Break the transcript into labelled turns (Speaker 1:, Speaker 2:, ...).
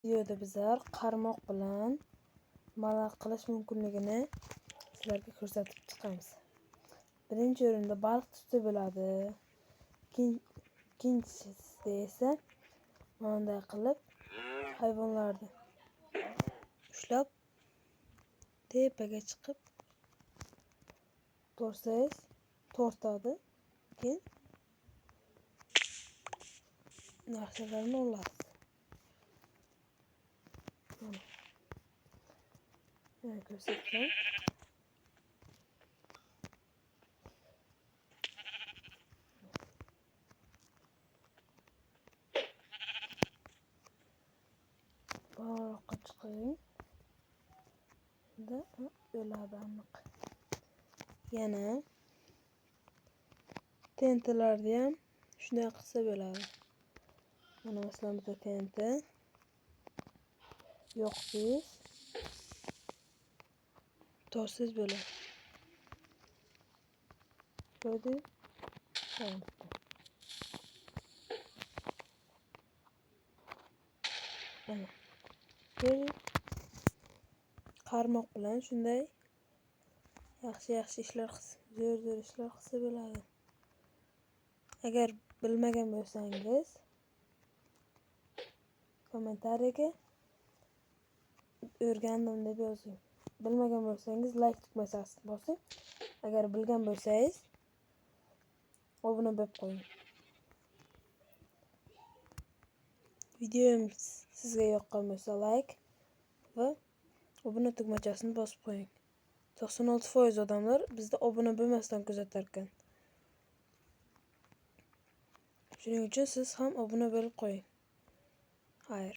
Speaker 1: Videoda bizlar qarmoq bilan malaq qilish mumkinligini sizlarga ko'rsatib chiqamiz. Birinchi o'rinda baliq tutsa bo'ladi. Ikkinchisida esa bunday qilib hayvonlarni ushlab tepaga chiqib tortsangiz tortadi. Keyin narsalarni olasiz. Yana ko'rsatdim. Baroqqa chiqing. Da o'ladi aniq. Yana tentelarni ham shunday qilsa bo'ladi. Mana masalan bitta tente yo'q deysiz. Torsiz bo'ladi. Ko'rding? Mana. Qarmoq bilan shunday yaxshi ishlar qilsa, zo'r ishlar qilsa bo'ladi. Agar bilmagan bo'lsangiz kommentariyaga o'rgandim deb yozing. Bilmagan bo'lsangiz like tugmasini bosing. Agar bilgan bo'lsangiz obuna bo'lib qo'ying. Videom sizga yoqqan bo'lsa like va obuna tugmachasini bosib qo'ying. 96% odamlar bizda obuna bo'lmasdan kuzatar ekan. Shuning uchun siz ham obuna bo'lib qo'ying. Xayr.